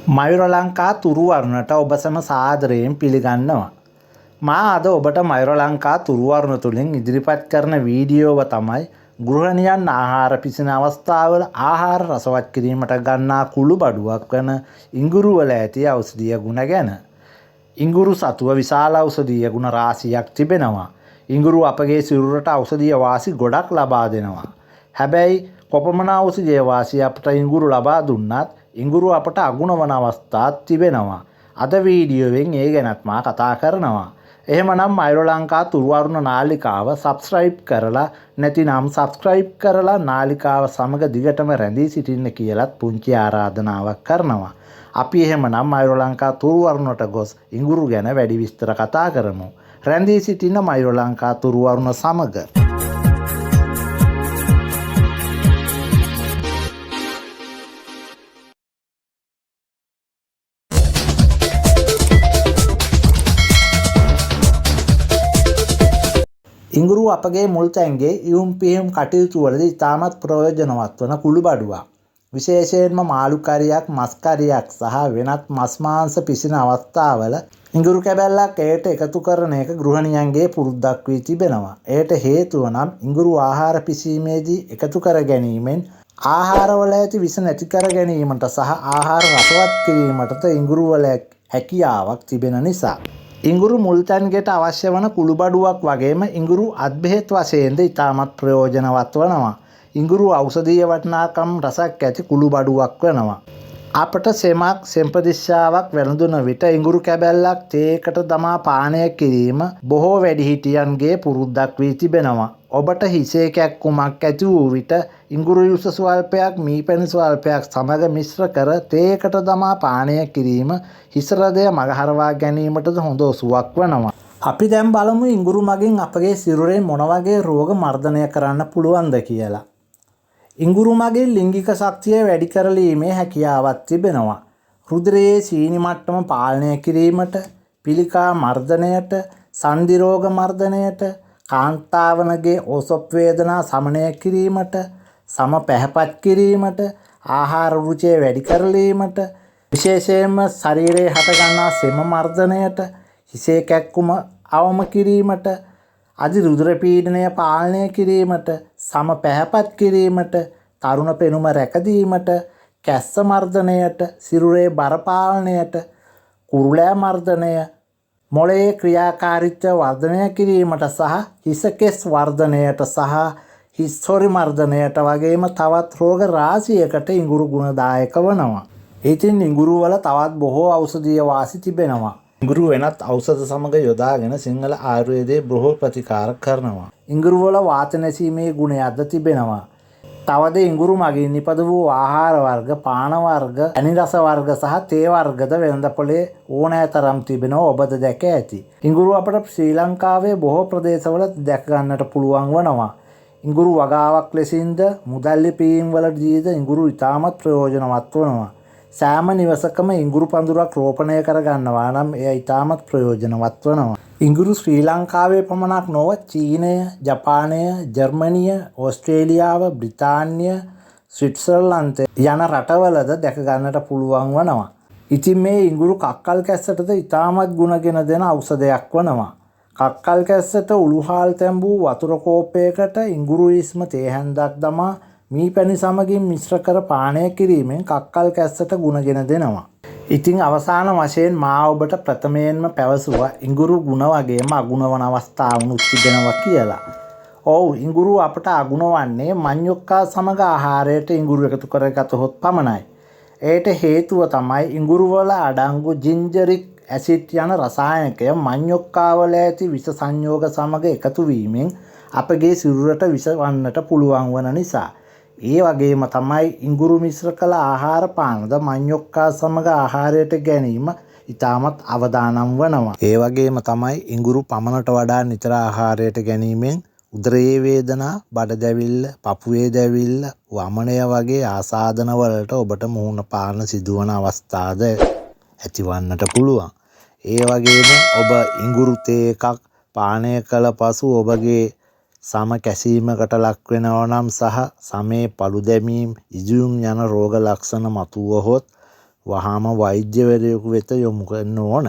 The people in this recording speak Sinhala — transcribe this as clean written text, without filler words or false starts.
මයුර ලංකා තුරුවරුණට ඔබ සැම සාදරයෙන් පිළිගන්නවා. මා අද ඔබට මයුර ලංකා තුරුවරුණ තුළින් ඉදිරිපත් කරන වීඩියෝව තමයි ගෘහණියන් ආහාර පිසින අවස්ථාවල ආහාර රසවත් කිරීමට ගන්නා කුළු බඩුවක් වන ඉඟුරුවල ඇති ඖෂධීය ගුණ ගැන. ඉඟුරු සතුව විශාල ඖෂධීය ගුණ රාශියක් තිබෙනවා. ඉඟුරු අපගේ සිරුරට ඖෂධීය වාසි ගොඩක් ලබා දෙනවා. හැබැයි කොපමණ ඖෂධීය වාසි අපට ඉඟුරු ලබා දුන්නත් ඉඟුරු අපට අගුණ වන අවස්ථාත් තිබෙනවා. අද වීඩියෝවෙන් ඒ ගැනත් මා කතා කරනවා. එහෙමනම් මයුර ලංකා තුරුවරුණ නාලිකාව සබ්ස්ක්‍රයිබ් කරලා නැතිනම් සබ්ස්ක්‍රයිබ් කරලා නාලිකාව සමග දිගටම රැඳී සිටින්න කියලත් පුංචි ආරාධනාවක් කරනවා. අපි එහෙමනම් මයුර ලංකා තුරුවරුණට ගොස් ඉඟුරු ගැන වැඩි විස්තර කතා කරමු. රැඳී සිටින මයුර ලංකා තුරුවරුණ සමග. ඉඟුරු අපගේ මුල් තැන්ගේ ඉවුම් පිහුම් කටයුතු වලදී ඉතාමත් ප්‍රයෝජනවත් වන කුළු බඩුවක්. විශේෂයෙන්ම මාළු කරියක්, මස් කරියක් සහ වෙනත් මස් මාංශ පිසින අවස්ථාවල ඉඟුරු කැබැල්ලක් එයට එකතු කරන එක ගෘහණියන්ගේ පුරුද්දක් වී තිබෙනවා. එයට හේතුව නම් ඉඟුරු ආහාර පිසීමේදී එකතු කර ගැනීමෙන් ආහාරවල ඇති විස නැති කර ගැනීමට සහ ආහාර රසවත් කිරීමටද ඉඟුරු වල හැකියාවක් තිබෙන නිසා. ඉඟුරු මුල්තැන්ගෙට අවශ්‍ය වන කුළු බඩුවක් වගේම ඉඟුරු අත්බෙහෙත් වශයෙන්ද ඉතාමත් ප්‍රයෝජනවත් වනවා. ඉඟුරු ඖෂධීය වටිනාකම් රසක් ඇති කුළු බඩුවක් වෙනවා. අපට සෙමක් සෙම්පදිශ්‍යාවක් වැළඳුන විට ඉඟුරු කැබැල්ලක් තේකට දමා පානය කිරීම බොහෝ වැඩිහිටියන්ගේ පුරුද්දක් වී තිබෙනවා. ඔබට හිසේ කැක්කුමක් ඇති වූ විට ඉඟුරු යුස ස්වල්පයක් මීපැණි ස්වල්පයක් සමග මිශ්‍ර කර තේකට දමා පානය කිරීම හිසරදය මගහරවා ගැනීමටද හොඳ ඔසුවක් වනවා. අපි දැන් බලමු ඉඟුරු මගින් අපගේ සිරුරේ මොන වගේ රෝග මර්ධනය කරන්න පුළුවන්ද කියලා. ඉඟුරු මගින් ලිංගික ශක්තිය වැඩි කරලීමේ හැකියාවක් තිබෙනවා. රුධිරයේ සීනි මට්ටම පාලනය කිරීමට, පිළිකා මර්ධනයට, සන්ධි රෝග මර්ධනයට, කාන්තාවනගේ ඕසොප් වේදනා සමනය කිරීමට, සම පැහැපත් කිරීමට, ආහාර රුචිය වැඩි කරලීමට, විශේෂයෙන්ම ශරීරයේ හටගන්නා සෙම මර්ධනයට, හිසේ කැක්කුම අවම කිරීමට, අධි රුධිර පීඩනය පාලනය කිරීමට, සම පැහැපත් කිරීමට, තරුණ පෙනුම රැකදීමට, කැස්ස මර්ධනයට, සිරුරේ බර පාලනයට, කුරුලෑ මර්ධනය, මොළයේ ක්‍රියාකාරීත්වය වර්ධනය කිරීමට සහ හිසකෙස් වර්ධනයට සහ හිස්හොරි මර්ධනයට වගේම තවත් රෝග රාශියකට ඉඟුරු ගුණදායක වනවා. ඉතින් ඉඟුරු වල තවත් බොහෝ ඖෂධීය වාසි තිබෙනවා. ඉඟුරු වෙනත් ඖෂධ සමග යොදාගෙන සිංහල ආයුර්වේදයේ බොහෝ ප්‍රතිකාර කරනවා. ඉඟුරු වල වාත නැසීමේ ගුණයක්ද තිබෙනවා. තවද ඉඟුරු මගින් නිපද වූ ආහාර වර්ග, පාන වර්ග, ඇනි රස වර්ග සහ තේ වර්ගද වෙළඳපොලේ ඕනෑතරම් තිබෙනවා ඔබද දැක ඇති. ඉඟුරු අපට ශ්‍රී ලංකාවේ බොහෝ ප්‍රදේශවල දැක ගන්නට පුළුවන් වනවා. ඉඟුරු වගාවක් ලෙසින්ද මුදල් ලිපීම් වලදීද ඉඟුරු ඉතාමත් ප්‍රයෝජනවත් වනවා. සෑම නිවසකම ඉඟුරු පඳුරක් රෝපණය කර ගන්නවා නම් එය ඉතාමත් ප්‍රයෝජනවත් වනවා. ඉඟුරු ශ්‍රී ලංකාවේ පමණක් නොව චීනය, ජපානය, ජර්මනිය, ඕස්ට්‍රේලියාව, බ්‍රිතාන්‍ය, ස්විට්සර්ලන්තය යන රටවලද දැක ගන්නට පුළුවන් වනවා. ඉතින් මේ ඉඟුරු කක්කල් කැස්සටද ඉතාමත් ගුණගෙන දෙන ඖෂධයක් වනවා. කක්කල් කැස්සට උළුහාල් තැඹූ වතුර කෝප්පයකට ඉඟුරු ඉස්ම තේ හැන්දක් දමා මීපැණි සමගින් මිශ්‍ර කර පානය කිරීමෙන් කක්කල් කැස්සට ගුණගෙන දෙනවා. ඉතින් අවසාන වශයෙන් මා ඔබට ප්‍රථමයෙන්ම පැවසුවා ඉඟුරු ගුණ වගේම අගුණ වන අවස්ථාවනුත් තිබෙනවා කියලා. ඔව්, ඉඟුරු අපට අගුණ වන්නේ මඤ්ඤොක්කා සමග ආහාරයට ඉඟුරු එකතු කරගතහොත් පමණයි. ඒට හේතුව තමයි ඉඟුරු වල අඩංගු ජින්ජරික් ඇසිඩ් යන රසායනකය මඤ්ඤොක්කා වල ඇති විස සංයෝග සමග එකතු වීමෙන් අපගේ සිරුරට විස වන්නට පුළුවන් වන නිසා. ඒ වගේම තමයි ඉඟුරු මිශ්‍ර කළ ආහාර පානද මඤ්ඤොක්කා සමග ආහාරයට ගැනීම ඉතාමත් අවදානම් වනවා. ඒ වගේම තමයි ඉඟුරු පමණට වඩා නිතර ආහාරයට ගැනීමෙන් උදරයේ වේදනා, බඩ දැවිල්ල, පපුවේ දැවිල්ල, වමනය වගේ ආසාදන වලට ඔබට මුහුණ පාන සිදුවන අවස්ථාද ඇතිවන්නට පුළුවන්. ඒ වගේම ඔබ ඉඟුරු තේ එකක් පානය කළ පසු ඔබගේ සම කැසීමකට ලක් වෙනවා නම් සහ සමේ පළු දැමීම්, ඉජුම් යන රෝග ලක්ෂණ මතුවහොත් වහාම වෛද්‍යවරයෙකු වෙත යොමු කරන්න ඕන.